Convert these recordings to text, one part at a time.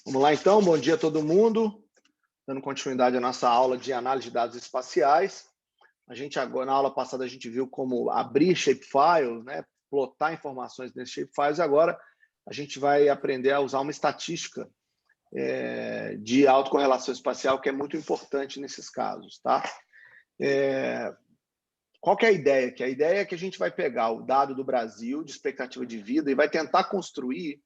Vamos lá, então. Bom dia a todo mundo. Dando continuidade à nossa aula de análise de dados espaciais. A gente agora, na aula passada, a gente viu como abrir shapefiles, né? Plotar informações nesses shapefiles. Agora, a gente vai aprender a usar uma estatística de autocorrelação espacial, que é muito importante nesses casos, tá? Qual que é a ideia aqui? A ideia é que a gente vai pegar o dado do Brasil, de expectativa de vida, e vai tentar construir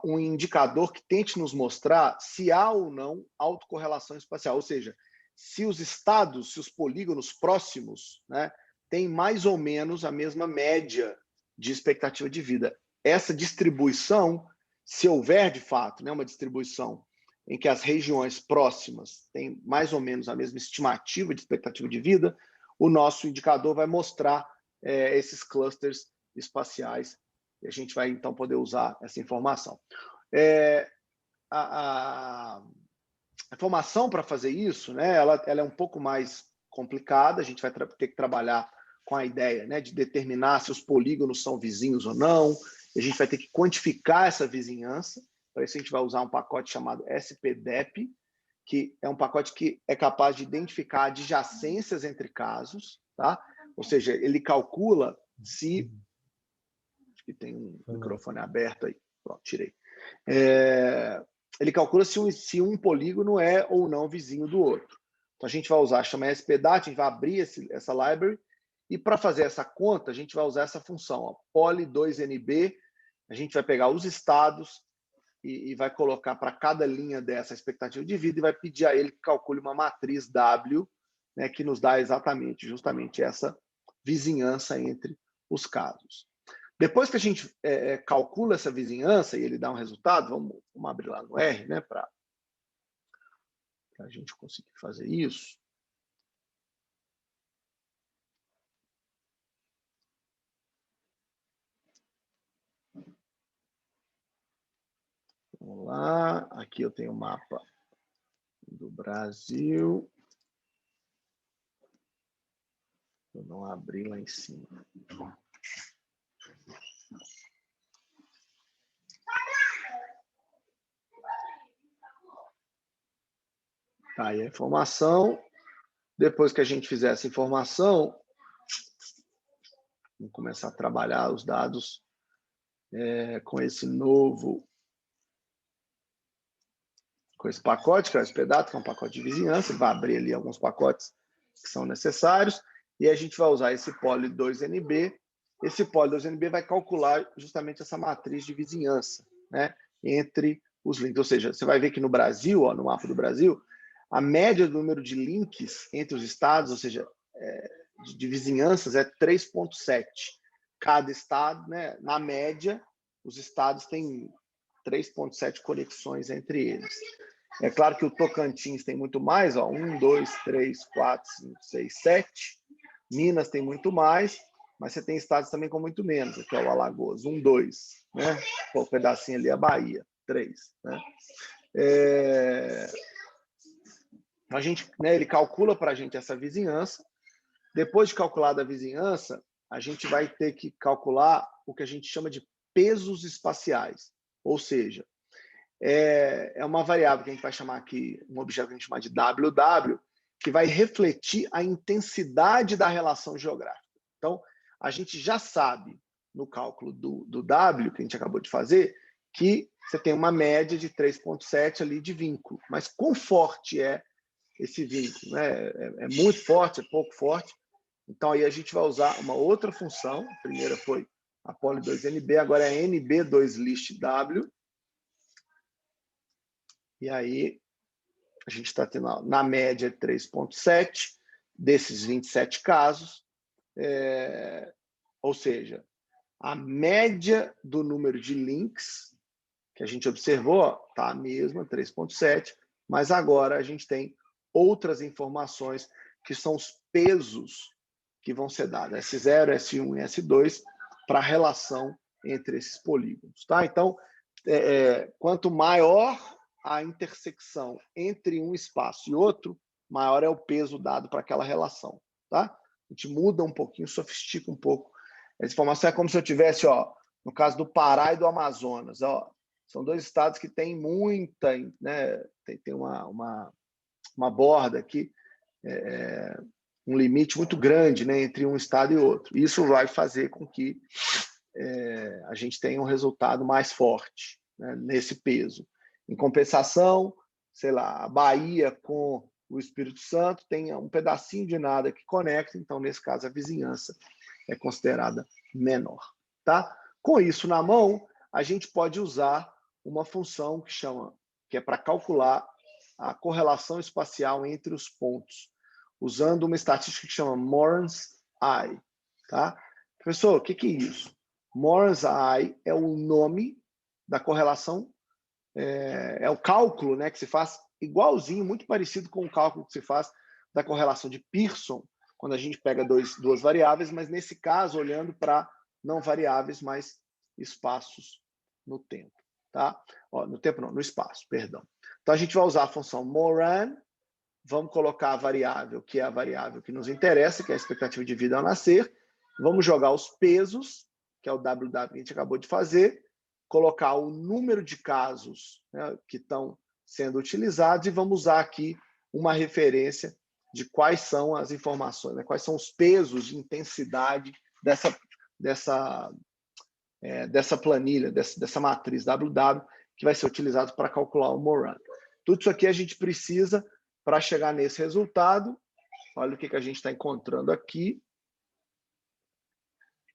um indicador que tente nos mostrar se há ou não autocorrelação espacial, ou seja, se os estados, se os polígonos próximos, né, têm mais ou menos a mesma média de expectativa de vida. Essa distribuição, se houver de fato, né, uma distribuição em que as regiões próximas têm mais ou menos a mesma estimativa de expectativa de vida, o nosso indicador vai mostrar esses clusters espaciais e a gente vai, então, poder usar essa informação. A informação para fazer isso, né, ela é um pouco mais complicada, a gente vai ter que trabalhar com a ideia, né, de determinar se os polígonos são vizinhos ou não, a gente vai ter que quantificar essa vizinhança, para isso a gente vai usar um pacote chamado SPDEP, que é um pacote que é capaz de identificar adjacências entre casos, tá? Ou seja, ele calcula se... que tem um microfone aberto aí. Pronto, tirei. Ele calcula se um polígono é ou não vizinho do outro. Então, a gente vai usar, chama SPDAT, a gente vai abrir essa library, e para fazer essa conta, a gente vai usar essa função, ó, poly2nb, a gente vai pegar os estados e vai colocar para cada linha dessa expectativa de vida e vai pedir a ele que calcule uma matriz W, né, que nos dá justamente essa vizinhança entre os casos. Depois que a gente calcula essa vizinhança e ele dá um resultado, vamos abrir lá no R, né, para a gente conseguir fazer isso. Vamos lá, aqui eu tenho o mapa do Brasil. Eu não abri lá em cima. Tá aí a informação. Depois que a gente fizer essa informação, vamos começar a trabalhar os dados com esse pacote, que é o SPDAT, que é um pacote de vizinhança. Ele vai abrir ali alguns pacotes que são necessários, e a gente vai usar esse poly2nb. Esse poly2nb vai calcular justamente essa matriz de vizinhança, né, entre os links. Ou seja, você vai ver que no Brasil, ó, no mapa do Brasil, a média do número de links entre os estados, ou seja, de vizinhanças, é 3,7. Cada estado, né, na média, os estados têm 3,7 conexões entre eles. É claro que o Tocantins tem muito mais, ó, 1, 2, 3, 4, 5, 6, 7. Minas tem muito mais, mas você tem estados também com muito menos, que é o Alagoas, 1, 2, né? Um pedacinho ali a Bahia, 3, né? A gente, né, ele calcula para a gente essa vizinhança. Depois de calculada a vizinhança, a gente vai ter que calcular o que a gente chama de pesos espaciais, ou seja, é uma variável que a gente vai chamar aqui, um objeto que a gente chama de WW, que vai refletir a intensidade da relação geográfica. Então, a gente já sabe, no cálculo do W, que a gente acabou de fazer, que você tem uma média de 3,7 ali de vínculo. Mas quão forte é esse vínculo? Né? É muito forte, é pouco forte? Então, aí a gente vai usar uma outra função. A primeira foi a poly2nb, agora é nb2listW. E aí, a gente está tendo, na média, 3,7 desses 27 casos. Ou seja, a média do número de links que a gente observou está a mesma, 3,7, mas agora a gente tem outras informações que são os pesos que vão ser dados, S0, S1 e S2, para a relação entre esses polígonos. Tá? Então, quanto maior a intersecção entre um espaço e outro, maior é o peso dado para aquela relação. Tá? A gente muda um pouquinho, sofistica um pouco. Essa informação é como se eu tivesse, ó, no caso do Pará e do Amazonas, ó, São dois estados que têm muita, né, tem uma borda aqui, um limite muito grande, né, entre um estado e outro. Isso vai fazer com que a gente tenha um resultado mais forte, né, nesse peso. Em compensação, sei lá, a Bahia com o Espírito Santo tem um pedacinho de nada que conecta, então, nesse caso, a vizinhança é considerada menor. Tá? Com isso na mão, a gente pode usar uma função que é para calcular a correlação espacial entre os pontos, usando uma estatística que chama Moran's I. Tá? Professor, o que é isso? Moran's I é o nome da correlação, é o cálculo, né, que se faz igualzinho, muito parecido com o cálculo que se faz da correlação de Pearson, quando a gente pega duas variáveis, mas nesse caso olhando para não variáveis, mas espaços no tempo. Tá? No tempo não, no espaço, perdão. Então a gente vai usar a função Moran, vamos colocar a variável, que é a variável que nos interessa, que é a expectativa de vida ao nascer, vamos jogar os pesos, que é o WW que a gente acabou de fazer, colocar o número de casos, né, que estão sendo utilizados, e vamos usar aqui uma referência de quais são as informações, né, quais são os pesos de intensidade dessa planilha, dessa matriz WW, que vai ser utilizado para calcular o Moran. Tudo isso aqui a gente precisa para chegar nesse resultado. Olha o que a gente está encontrando aqui.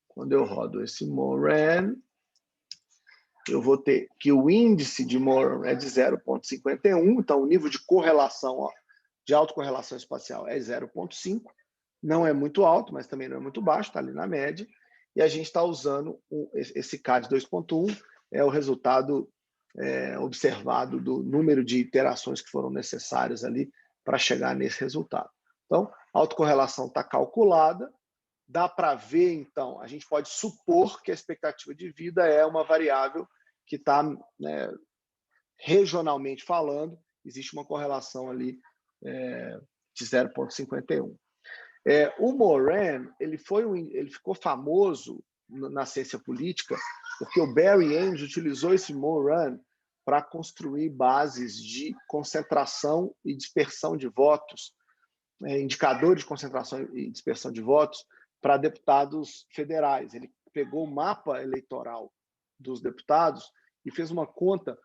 Quando eu rodo esse Moran, eu vou ter que o índice de Moran é de 0,51, então o nível de correlação, de autocorrelação espacial é 0,5. Não é muito alto, mas também não é muito baixo, está ali na média. E a gente está usando esse K de 2,1, é o resultado observado do número de iterações que foram necessárias ali para chegar nesse resultado. Então, a autocorrelação está calculada, dá para ver, então, a gente pode supor que a expectativa de vida é uma variável que está, né, regionalmente falando, existe uma correlação ali de 0,51. O Moran, ele ficou famoso na ciência política porque o Barry Ames utilizou esse Moran para construir bases de concentração e dispersão de votos, indicadores de concentração e dispersão de votos para deputados federais. Ele pegou o mapa eleitoral dos deputados e fez uma conta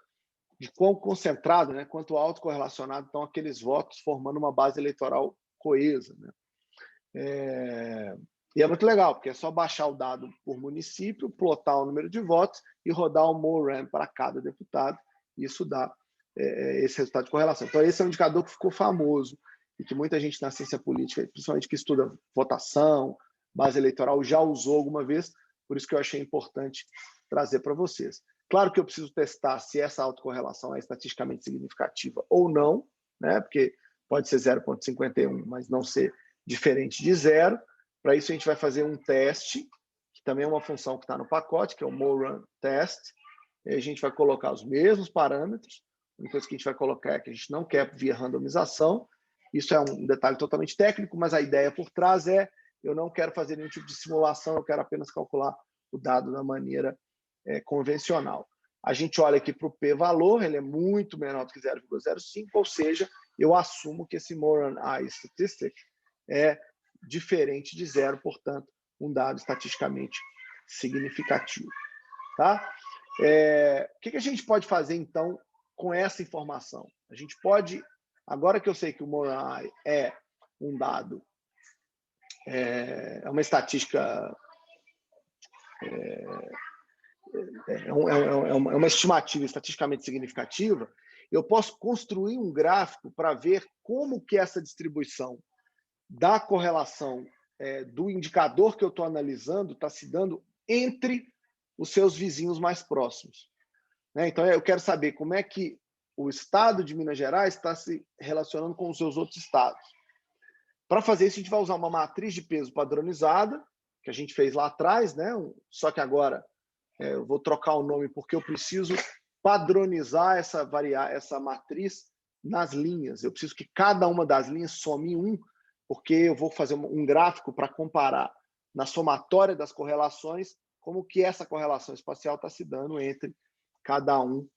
de quão concentrado, né, quanto autocorrelacionado estão aqueles votos, formando uma base eleitoral coesa, né? E é muito legal, porque é só baixar o dado por município, plotar o número de votos e rodar o Moran para cada deputado. Isso dá esse resultado de correlação. Então, esse é um indicador que ficou famoso e que muita gente na ciência política, principalmente que estuda votação, base eleitoral, já usou alguma vez, por isso que eu achei importante trazer para vocês. Claro que eu preciso testar se essa autocorrelação é estatisticamente significativa ou não, né? Porque pode ser 0,51, mas não ser diferente de zero. Para isso, a gente vai fazer um teste, que também é uma função que está no pacote, que é o Moran Test. E a gente vai colocar os mesmos parâmetros. A única coisa que a gente vai colocar é que a gente não quer via randomização. Isso é um detalhe totalmente técnico, mas a ideia por trás é eu não quero fazer nenhum tipo de simulação, eu quero apenas calcular o dado da maneira convencional. A gente olha aqui para o p-valor, ele é muito menor do que 0,05, ou seja, eu assumo que esse Moran I statistic é diferente de zero, portanto, um dado estatisticamente significativo. Tá? O que a gente pode fazer, então, com essa informação? A gente pode, agora que eu sei que o Moran é um dado, é uma estatística, é uma estimativa estatisticamente significativa, eu posso construir um gráfico para ver como que essa distribuição da correlação do indicador que eu estou analisando está se dando entre os seus vizinhos mais próximos. Né? Então, eu quero saber como é que o estado de Minas Gerais está se relacionando com os seus outros estados. Para fazer isso, a gente vai usar uma matriz de peso padronizada, que a gente fez lá atrás, né? Só que agora eu vou trocar o nome porque eu preciso padronizar essa matriz nas linhas. Eu preciso que cada uma das linhas some 1, porque eu vou fazer um gráfico para comparar na somatória das correlações como que essa correlação espacial está se dando entre cada um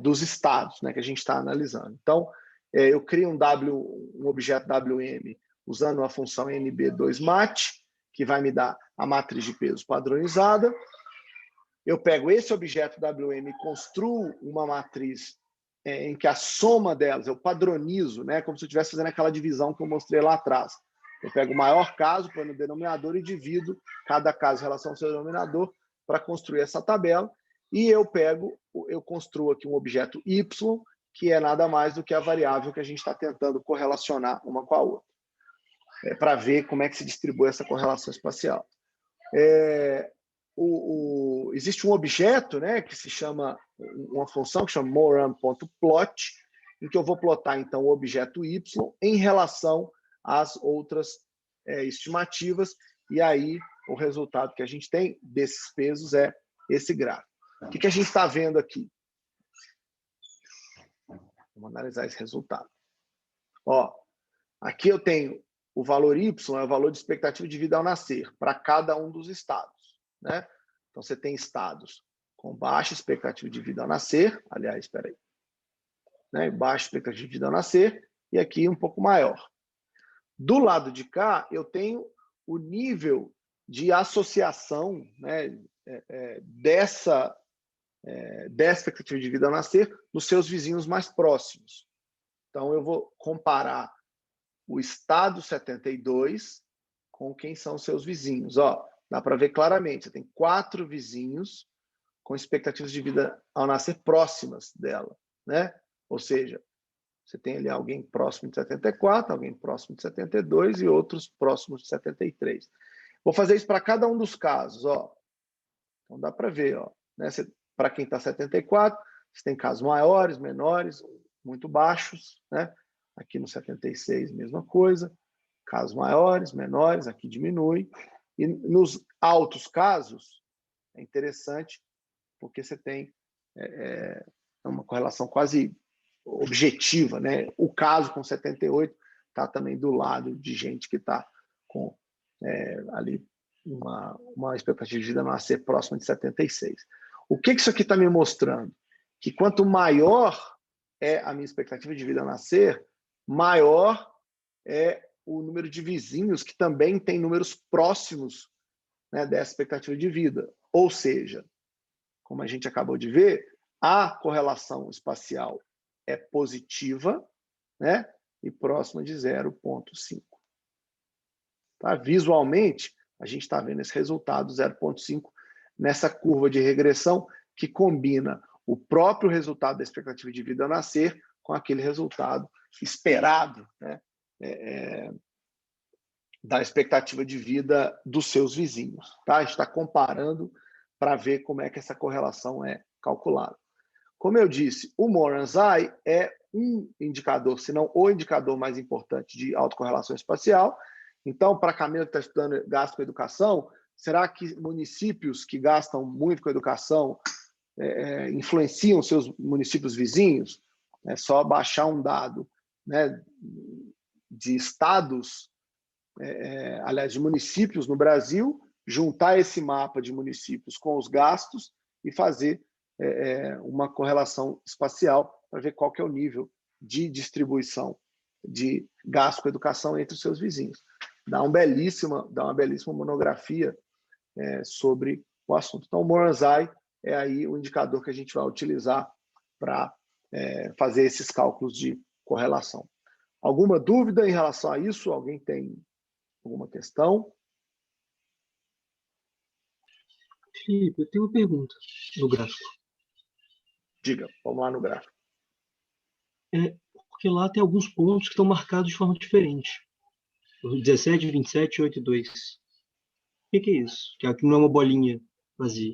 dos estados, né, que a gente está analisando. Então, eu crio um objeto WM usando a função NB2MAT, que vai me dar a matriz de peso padronizada. Eu pego esse objeto WM e construo uma matriz em que a soma delas, eu padronizo, né, como se eu estivesse fazendo aquela divisão que eu mostrei lá atrás. Eu pego o maior caso, põe no denominador e divido cada caso em relação ao seu denominador para construir essa tabela. E eu construo aqui um objeto Y, que é nada mais do que a variável que a gente está tentando correlacionar uma com a outra, para ver como é que se distribui essa correlação espacial. Existe um objeto, né, que se chama, uma função que chama moram.plot, em que eu vou plotar, então, o objeto Y em relação às outras estimativas, e aí o resultado que a gente tem desses pesos é esse gráfico. O que a gente está vendo aqui? Vamos analisar esse resultado. Ó, aqui eu tenho o valor Y, é o valor de expectativa de vida ao nascer, para cada um dos estados, né? Então, você tem estados com baixa expectativa de vida ao nascer, aliás, espera aí, né? Baixa expectativa de vida ao nascer, e aqui um pouco maior. Do lado de cá, eu tenho o nível de associação, né, dessa expectativa de vida ao nascer nos seus vizinhos mais próximos. Então, eu vou comparar o estado 72 com quem são os seus vizinhos. Ó, dá para ver claramente, você tem 4 vizinhos com expectativas de vida ao nascer próximas dela, né? Ou seja, você tem ali alguém próximo de 74, alguém próximo de 72 e outros próximos de 73. Vou fazer isso para cada um dos casos, ó. Então dá para ver, ó, né? Para quem está 74, você tem casos maiores, menores, muito baixos, né? Aqui no 76, mesma coisa. Casos maiores, menores, aqui diminui. E nos altos casos, é interessante, porque você tem uma correlação quase objetiva, né? O caso com 78 está também do lado de gente que está com ali uma expectativa de vida nascer próxima de 76. O que isso aqui está me mostrando? Que quanto maior é a minha expectativa de vida nascer, maior é o número de vizinhos que também tem números próximos, né, dessa expectativa de vida. Ou seja, como a gente acabou de ver, a correlação espacial é positiva, né, e próxima de 0,5. Tá? Visualmente, a gente está vendo esse resultado 0,5 nessa curva de regressão que combina o próprio resultado da expectativa de vida ao nascer com aquele resultado esperado, né, da expectativa de vida dos seus vizinhos. Tá? A gente está comparando para ver como é que essa correlação é calculada. Como eu disse, o Moranzai é um indicador, se não o indicador mais importante de autocorrelação espacial. Então, para a Camila que está estudando gasto com educação, será que municípios que gastam muito com educação influenciam seus municípios vizinhos? É só baixar um dado, né, de estados, aliás, de municípios no Brasil, juntar esse mapa de municípios com os gastos e fazer uma correlação espacial para ver qual que é o nível de distribuição de gasto com educação entre os seus vizinhos. Dá uma belíssima monografia sobre o assunto. Então, o Moranzai é aí o indicador que a gente vai utilizar para fazer esses cálculos de correlação. Alguma dúvida em relação a isso? Alguém tem alguma questão? Felipe, eu tenho uma pergunta no gráfico. Diga, vamos lá no gráfico. Porque lá tem alguns pontos que estão marcados de forma diferente. 17, 27 e 8 e 2. O que é isso? Que aqui não é uma bolinha vazia.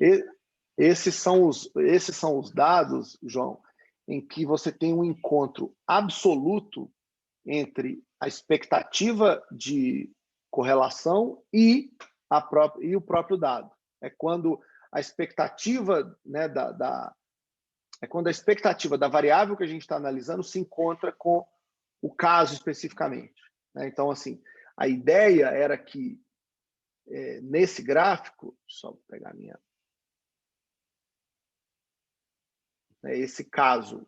Esses são os dados, João, em que você tem um encontro absoluto entre a expectativa de correlação e o próprio dado. É quando a expectativa, né, quando a expectativa da variável que a gente está analisando se encontra com o caso especificamente, né? Então, assim, a ideia era que nesse gráfico, só vou pegar a minha. né, esse caso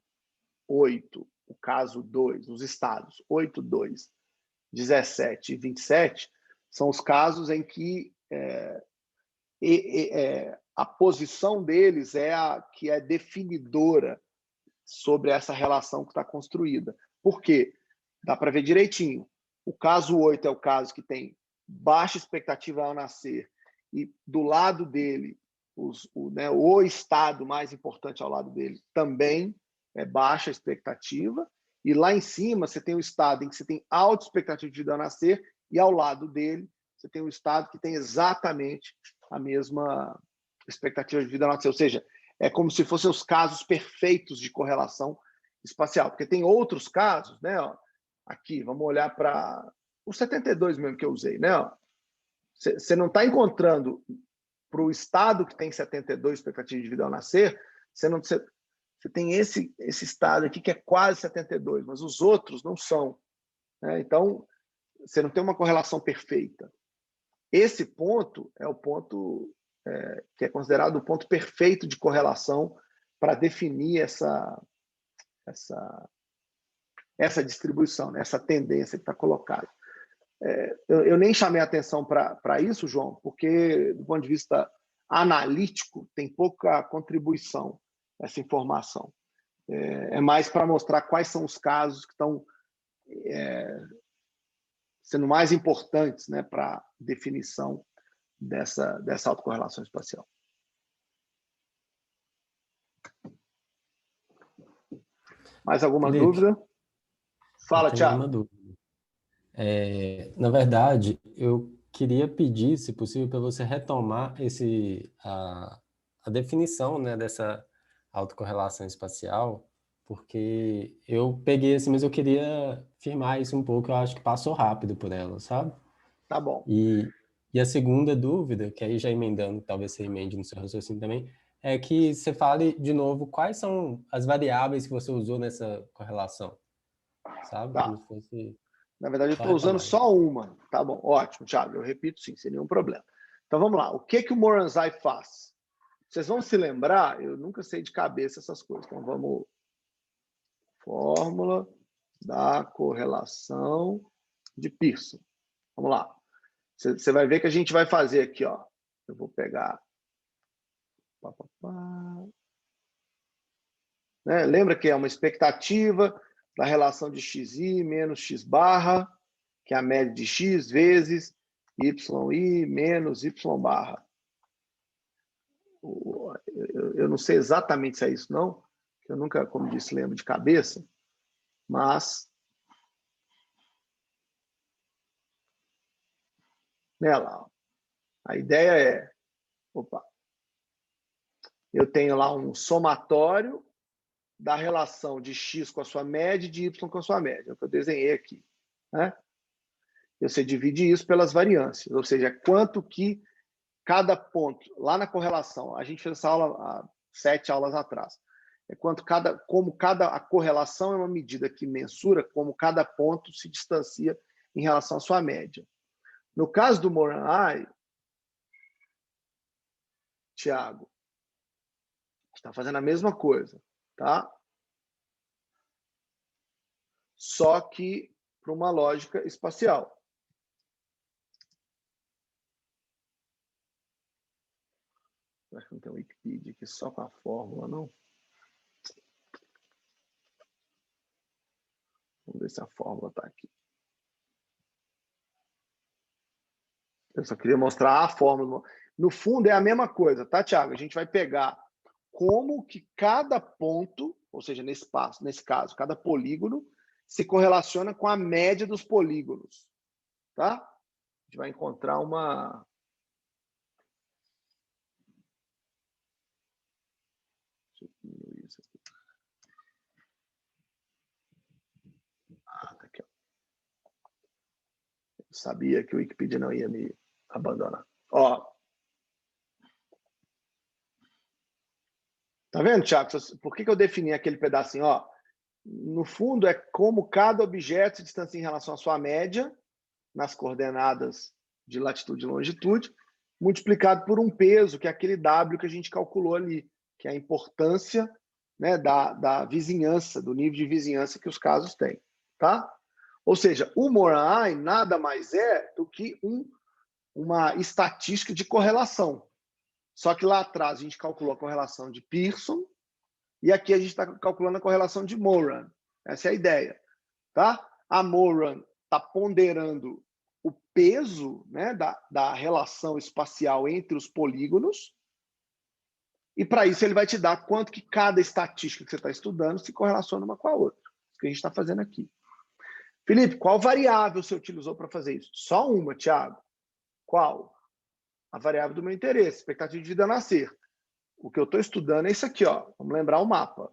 8, o caso 2, os estados 8, 2, 17 e 27, são os casos em que a posição deles é a que é definidora sobre essa relação que está construída. Por quê? Dá para ver direitinho. O caso 8 é o caso que tem baixa expectativa ao nascer e do lado dele, o estado mais importante ao lado dele também é baixa expectativa, e lá em cima você tem o estado em que você tem alta expectativa de vida ao nascer e ao lado dele você tem um estado que tem exatamente a mesma expectativa de vida ao nascer, ou seja, é como se fossem os casos perfeitos de correlação espacial, porque tem outros casos, né? Ó, aqui, vamos olhar para o 72 mesmo que eu usei, né? Você não está encontrando para o estado que tem 72 expectativa de vida ao nascer, você tem esse estado aqui que é quase 72, mas os outros não são, né? Então, você não tem uma correlação perfeita. Esse ponto é o ponto que é considerado o ponto perfeito de correlação para definir essa distribuição, né? Essa tendência que está colocada. Eu nem chamei atenção para isso, João, porque, do ponto de vista analítico, tem pouca contribuição essa informação. É mais para mostrar quais são os casos que estão sendo mais importantes, né, para a definição dessa autocorrelação espacial. Mais alguma Felipe, dúvida? Fala, eu tenho uma Thiago. dúvida. Na verdade, eu queria pedir, se possível, para você retomar a definição, né, dessa autocorrelação espacial, porque eu peguei assim, mas eu queria firmar isso um pouco, eu acho que passou rápido por ela, sabe? Tá bom. E a segunda dúvida, que aí já emendando, talvez você emende no seu raciocínio também, é que você fale de novo quais são as variáveis que você usou nessa correlação, sabe? Tá. Como se fosse... Na verdade, eu Só estou usando retomar. só uma. Tá bom, ótimo, Thiago. Eu repito sim, sem nenhum problema. Então vamos lá. O que o Moranzai faz? Vocês vão se lembrar, eu nunca sei de cabeça essas coisas. Então vamos. Fórmula da correlação de Pearson. Vamos lá. Você vai ver que a gente vai fazer aqui, ó. Eu vou pegar. Né? Lembra que é uma expectativa da relação de xi menos x barra, que é a média de x vezes yi menos y barra. Eu não sei exatamente se é isso, não. Eu nunca, como disse, lembro de cabeça. Mas, né, lá, a ideia é, eu tenho lá um somatório da relação de x com a sua média e de y com a sua média, é o que eu desenhei aqui, né? Você divide isso pelas variâncias, ou seja, quanto que cada ponto, lá na correlação, a gente fez essa aula há 7 aulas atrás, a correlação é uma medida que mensura como cada ponto se distancia em relação à sua média. No caso do Moranzai, Thiago, está fazendo a mesma coisa, tá? Só que para uma lógica espacial. Acho que não tem um Wikipedia aqui só com a fórmula, não? Vamos ver se a fórmula está aqui. Eu só queria mostrar a fórmula. No fundo, é a mesma coisa, tá, Thiago? A gente vai pegar como que cada ponto, ou seja, nesse caso, cada polígono, se correlaciona com a média dos polígonos, tá? A gente vai encontrar uma... Deixa eu diminuir isso aqui. Ah, tá aqui, ó. Eu sabia que o Wikipedia não ia me abandonar. Ó. Tá vendo, Thiago? Por que eu defini aquele pedacinho? Ó, no fundo, é como cada objeto se distancia em relação à sua média, nas coordenadas de latitude e longitude, multiplicado por um peso, que é aquele W que a gente calculou ali, que é a importância, né, da vizinhança, do nível de vizinhança que os casos têm. Tá? Ou seja, o Moran nada mais é do que uma estatística de correlação. Só que lá atrás a gente calculou a correlação de Pearson e aqui a gente está calculando a correlação de Moran. Essa é a ideia. Tá? A Moran está ponderando o peso, né, da relação espacial entre os polígonos, e para isso ele vai te dar quanto que cada estatística que você está estudando se correlaciona uma com a outra. Isso que a gente está fazendo aqui. Felipe, qual variável você utilizou para fazer isso? Só uma, Thiago. Qual? A variável do meu interesse, expectativa de vida a nascer. O que eu estou estudando é isso aqui, ó. Vamos lembrar o mapa.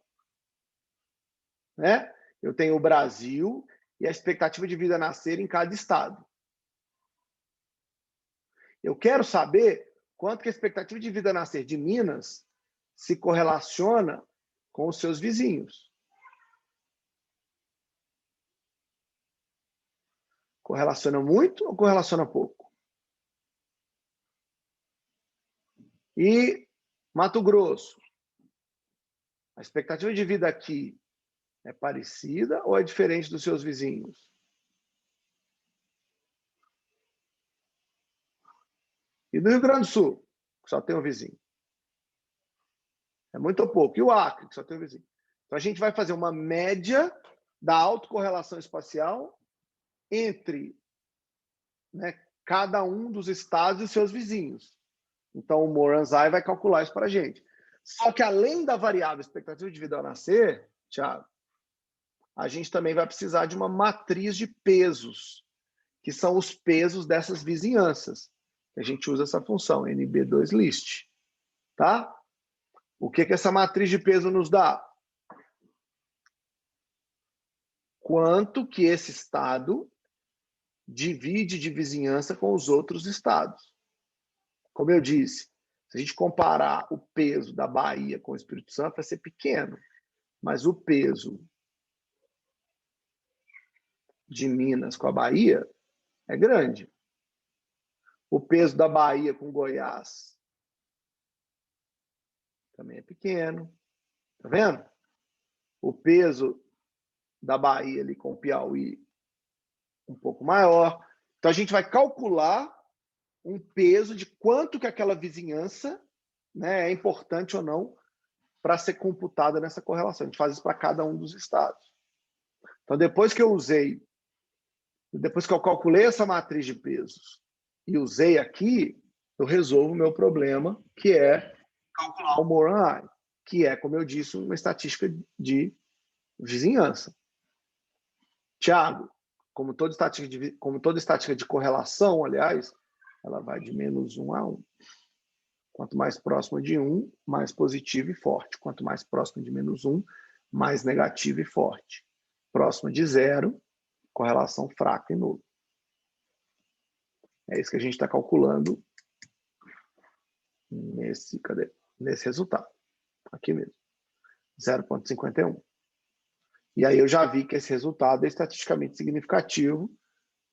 Né? Eu tenho o Brasil e a expectativa de vida a nascer em cada estado. Eu quero saber quanto que a expectativa de vida a nascer de Minas se correlaciona com os seus vizinhos. Correlaciona muito ou correlaciona pouco? E Mato Grosso? A expectativa de vida aqui é parecida ou é diferente dos seus vizinhos? E do Rio Grande do Sul, que só tem um vizinho? É muito ou pouco. E o Acre, que só tem um vizinho? Então, a gente vai fazer uma média da autocorrelação espacial entre, né, cada um dos estados e seus vizinhos. Então, o Moran-Zai vai calcular isso para a gente. Só que, além da variável expectativa de vida ao nascer, Thiago, a gente também vai precisar de uma matriz de pesos, que são os pesos dessas vizinhanças. A gente usa essa função, NB2list. Tá? O que essa matriz de peso nos dá? Quanto que esse estado divide de vizinhança com os outros estados. Como eu disse, se a gente comparar o peso da Bahia com o Espírito Santo, vai ser pequeno, mas o peso de Minas com a Bahia é grande. O peso da Bahia com Goiás também é pequeno. Tá vendo? O peso da Bahia ali com o Piauí um pouco maior. Então, a gente vai calcular um peso de quanto que aquela vizinhança, né, é importante ou não para ser computada nessa correlação. A gente faz isso para cada um dos estados. Então, depois que eu calculei essa matriz de pesos e usei aqui, eu resolvo o meu problema, que é calcular o Moran, que é, como eu disse, uma estatística de vizinhança. Tiago, como toda estatística de correlação, aliás, ela vai de -1 a 1. Quanto mais próximo de 1, mais positivo e forte. Quanto mais próximo de -1, mais negativo e forte. Próximo de 0, correlação fraca e nula. É isso que a gente está calculando nesse resultado. Aqui mesmo. 0,51. E aí eu já vi que esse resultado é estatisticamente significativo,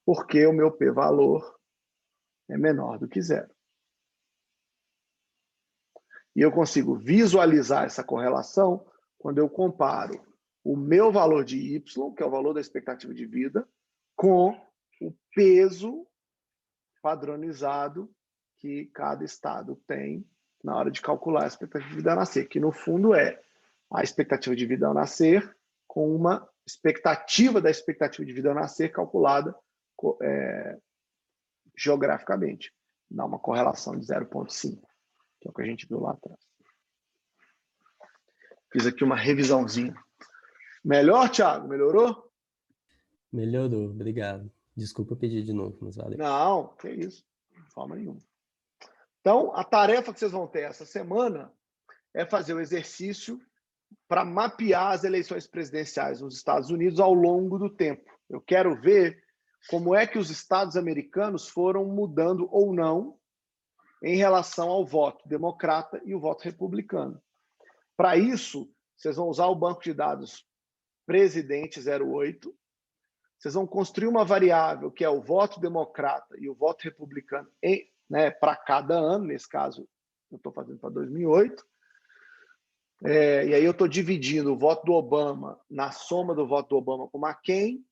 porque o meu p-valor é menor do que 0. E eu consigo visualizar essa correlação quando eu comparo o meu valor de Y, que é o valor da expectativa de vida, com o peso padronizado que cada estado tem na hora de calcular a expectativa de vida ao nascer, que no fundo é a expectativa de vida ao nascer com uma expectativa da expectativa de vida ao nascer calculada geograficamente. Dá uma correlação de 0,5, que é o que a gente viu lá atrás. Fiz aqui uma revisãozinha. Melhor, Thiago? Melhorou? Melhorou, obrigado. Desculpa pedir de novo, mas valeu. Não, que isso. De forma nenhuma. Então, a tarefa que vocês vão ter essa semana é fazer o exercício para mapear as eleições presidenciais nos Estados Unidos ao longo do tempo. Eu quero ver como é que os estados americanos foram mudando ou não em relação ao voto democrata e o voto republicano. Para isso, vocês vão usar o banco de dados Presidente 08, vocês vão construir uma variável que é o voto democrata e o voto republicano, né, para cada ano, nesse caso eu estou fazendo para 2008, E aí eu estou dividindo o voto do Obama na soma do voto do Obama com o McCain.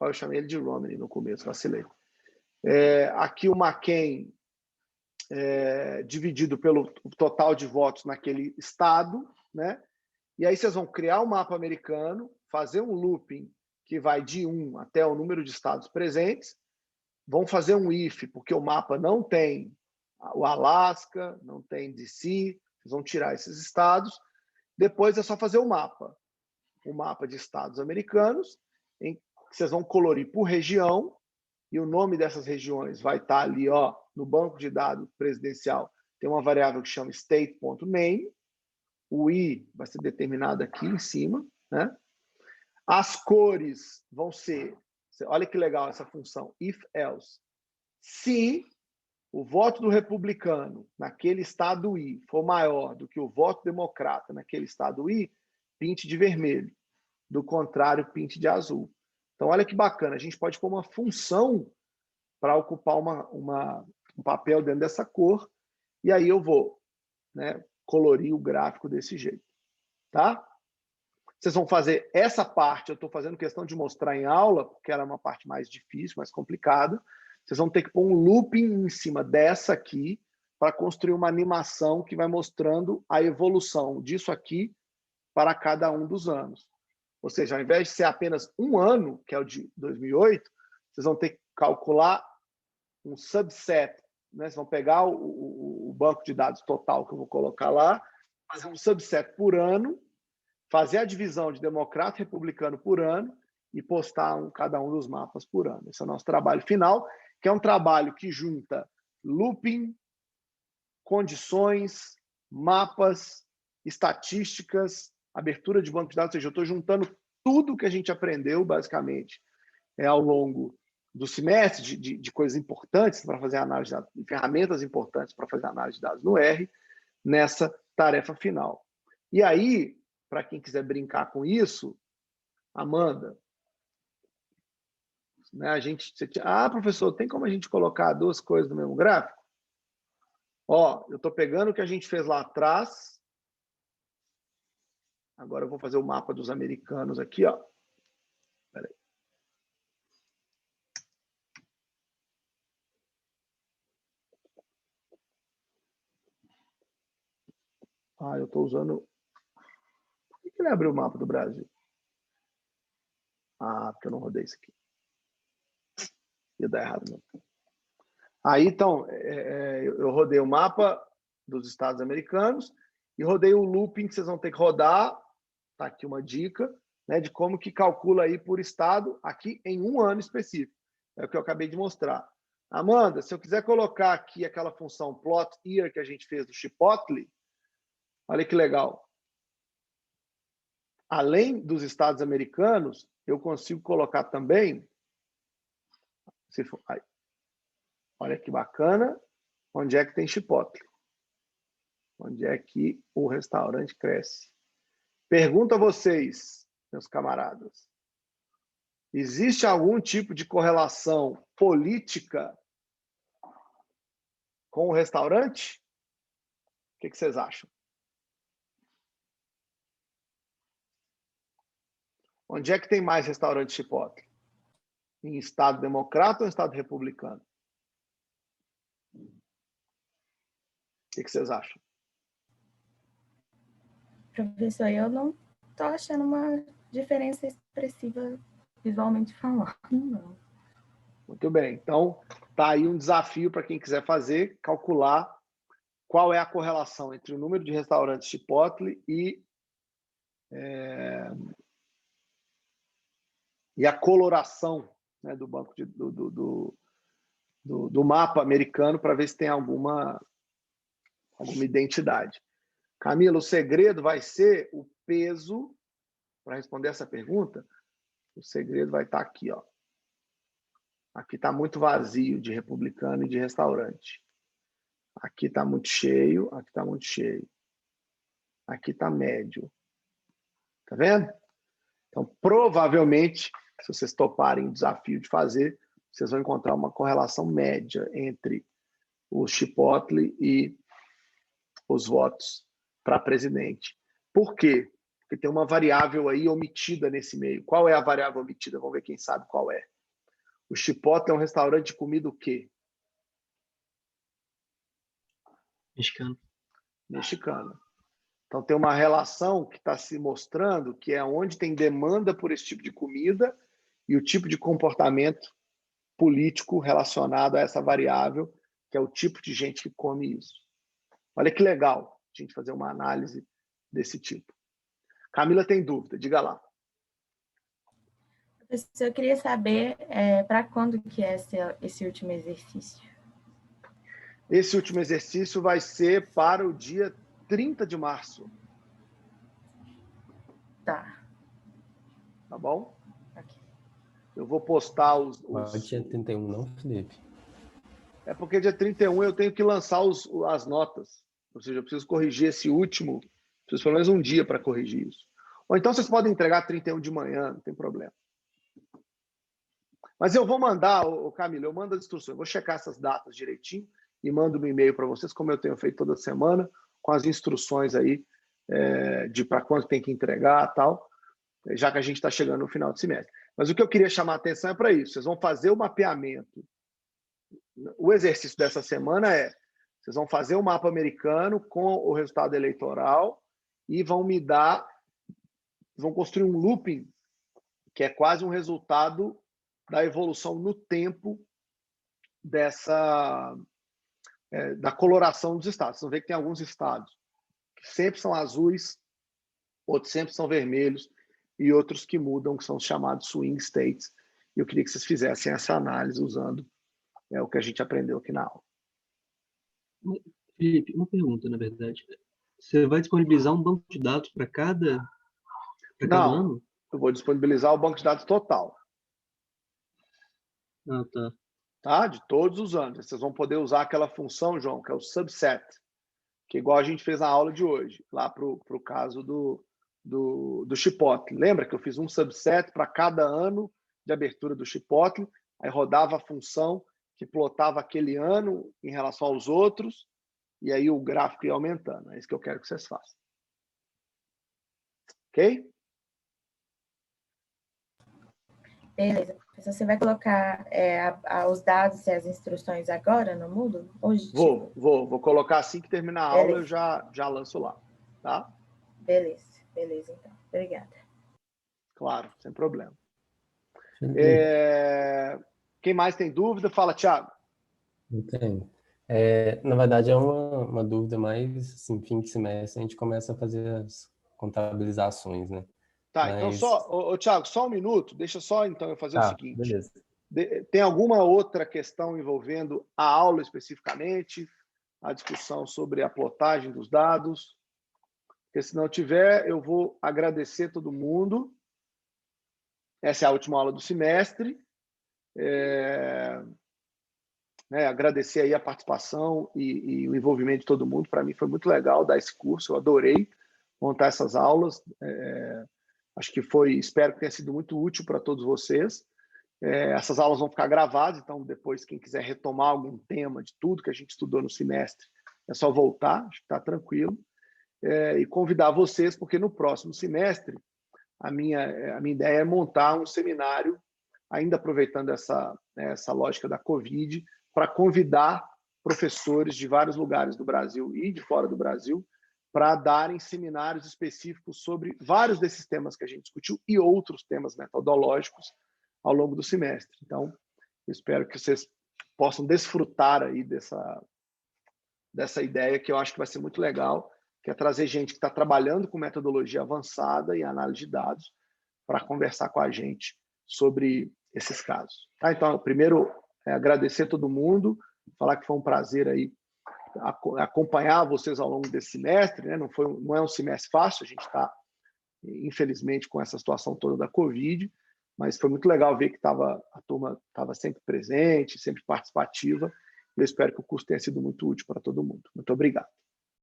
Eu chamei ele de Romney no começo, vacilei. Aqui o McCain dividido pelo total de votos naquele estado, né? E aí vocês vão criar um mapa americano, fazer um looping que vai de 1 até o número de estados presentes, vão fazer um if, porque o mapa não tem o Alasca, não tem DC, vocês vão tirar esses estados, depois é só fazer o mapa de estados americanos, em que vocês vão colorir por região, e o nome dessas regiões vai estar ali, no banco de dados presidencial, tem uma variável que chama state.name, o I vai ser determinado aqui em cima, né? As cores vão ser, olha que legal essa função, if else. Se o voto do republicano naquele estado I for maior do que o voto democrata naquele estado I, pinte de vermelho. Do contrário, pinte de azul. Então, olha que bacana, a gente pode pôr uma função para ocupar um papel dentro dessa cor, e aí eu vou, né, colorir o gráfico desse jeito. Tá? Vocês vão fazer essa parte, eu estou fazendo questão de mostrar em aula, porque era uma parte mais difícil, mais complicada. Vocês vão ter que pôr um looping em cima dessa aqui para construir uma animação que vai mostrando a evolução disso aqui para cada um dos anos. Ou seja, ao invés de ser apenas um ano, que é o de 2008, vocês vão ter que calcular um subset, né? Vocês vão pegar o banco de dados total que eu vou colocar lá, fazer um subset por ano, fazer a divisão de democrata e republicano por ano e postar cada um dos mapas por ano. Esse é o nosso trabalho final, que é um trabalho que junta looping, condições, mapas, estatísticas, abertura de banco de dados, ou seja, eu estou juntando tudo que a gente aprendeu, basicamente, ao longo do semestre, de coisas importantes para fazer análise de dados, ferramentas importantes para fazer análise de dados no R, nessa tarefa final. E aí, para quem quiser brincar com isso, Amanda, né, professor, tem como a gente colocar duas coisas no mesmo gráfico? Eu estou pegando o que a gente fez lá atrás. Agora eu vou fazer o mapa dos americanos aqui, ó. Espera aí. Eu estou usando... Por que ele abriu o mapa do Brasil? Porque eu não rodei isso aqui. Ia dar errado mesmo. Aí, então, eu rodei o mapa dos Estados americanos e rodei o looping que vocês vão ter que rodar. Tá aqui uma dica, né, de como que calcula aí por estado aqui em um ano específico. É o que eu acabei de mostrar. Amanda, se eu quiser colocar aqui aquela função plot year que a gente fez do Chipotle, olha que legal. Além dos estados americanos, eu consigo colocar também... Olha que bacana. Onde é que tem Chipotle? Onde é que o restaurante cresce? Pergunto a vocês, meus camaradas. Existe algum tipo de correlação política com o restaurante? O que vocês acham? Onde é que tem mais restaurante Chipotle? Em estado democrata ou em estado republicano? O que vocês acham? Professor, eu não estou achando uma diferença expressiva visualmente falando, não. Muito bem. Então, tá aí um desafio para quem quiser fazer, calcular qual é a correlação entre o número de restaurantes Chipotle e a coloração, né, do banco do mapa americano para ver se tem alguma identidade. Camila, o segredo vai ser o peso, para responder essa pergunta, o segredo vai estar aqui, ó. Aqui está muito vazio de republicano e de restaurante. Aqui está muito cheio, aqui está muito cheio. Aqui está médio. Tá vendo? Então, provavelmente, se vocês toparem o desafio de fazer, vocês vão encontrar uma correlação média entre o Chipotle e os votos para presidente. Por quê? Porque tem uma variável aí omitida nesse meio. Qual é a variável omitida? Vamos ver quem sabe qual é. O Chipotle é um restaurante de comida o quê? Mexicano. Mexicana. Então, tem uma relação que está se mostrando que é onde tem demanda por esse tipo de comida e o tipo de comportamento político relacionado a essa variável, que é o tipo de gente que come isso. Olha que legal a gente fazer uma análise desse tipo. Camila tem dúvida, diga lá. Eu queria saber para quando que é esse último exercício. Esse último exercício vai ser para o dia 30 de março. Tá. Tá bom? Ok. Eu vou postar os... Dia 31, não, Felipe? É porque dia 31 eu tenho que lançar as notas. Ou seja, eu preciso corrigir esse último. Preciso pelo menos um dia para corrigir isso. Ou então vocês podem entregar 31 de manhã, não tem problema. Mas eu vou mandar, Camila, eu mando as instruções. Eu vou checar essas datas direitinho e mando no e-mail para vocês, como eu tenho feito toda semana, com as instruções aí de para quanto tem que entregar e tal, já que a gente está chegando no final do semestre. Mas o que eu queria chamar a atenção é para isso. Vocês vão fazer o mapeamento. O exercício dessa semana vocês vão fazer o mapa americano com o resultado eleitoral e vão construir um looping, que é quase um resultado da evolução no tempo da coloração dos estados. Vocês vão ver que tem alguns estados que sempre são azuis, outros sempre são vermelhos e outros que mudam, que são os chamados swing states. E eu queria que vocês fizessem essa análise usando o que a gente aprendeu aqui na aula. Felipe, uma pergunta, na verdade. Você vai disponibilizar um banco de dados para cada ano? Eu vou disponibilizar o banco de dados total. Ah, tá. Tá? De todos os anos. Vocês vão poder usar aquela função, João, que é o subset, que é igual a gente fez na aula de hoje, lá para o caso do Chipotle. Lembra que eu fiz um subset para cada ano de abertura do Chipotle, aí rodava a função que plotava aquele ano em relação aos outros, e aí o gráfico ia aumentando. É isso que eu quero que vocês façam. Ok? Beleza. Você vai colocar os dados e as instruções agora no Moodle? Hoje? Vou colocar assim que terminar a aula, eu já lanço lá. Tá? Beleza, então. Obrigada. Claro, sem problema. Quem mais tem dúvida? Fala, Thiago. Não tenho. Na verdade, é uma dúvida mais, assim, fim de semestre, a gente começa a fazer as contabilizações, né? Tá, então Thiago, só um minuto, deixa só então eu fazer o seguinte. Beleza. Tem alguma outra questão envolvendo a aula especificamente, a discussão sobre a plotagem dos dados? Porque se não tiver, eu vou agradecer todo mundo. Essa é a última aula do semestre. Agradecer aí a participação e o envolvimento de todo mundo. Para mim foi muito legal dar esse curso, eu adorei montar essas aulas. Acho que espero que tenha sido muito útil para todos vocês. Essas aulas vão ficar gravadas, então depois quem quiser retomar algum tema de tudo que a gente estudou no semestre, é só voltar, acho que está tranquilo. E convidar vocês, porque no próximo semestre a minha ideia é montar um seminário, ainda aproveitando essa lógica da Covid, para convidar professores de vários lugares do Brasil e de fora do Brasil para darem seminários específicos sobre vários desses temas que a gente discutiu e outros temas metodológicos ao longo do semestre. Então, eu espero que vocês possam desfrutar aí dessa ideia, que eu acho que vai ser muito legal, que é trazer gente que está trabalhando com metodologia avançada e análise de dados para conversar com a gente sobre esses casos. Tá? Então, primeiro, agradecer a todo mundo, falar que foi um prazer aí acompanhar vocês ao longo desse semestre, né? Não é um semestre fácil, a gente está, infelizmente, com essa situação toda da Covid, mas foi muito legal ver que a turma estava sempre presente, sempre participativa, e eu espero que o curso tenha sido muito útil para todo mundo. Muito obrigado.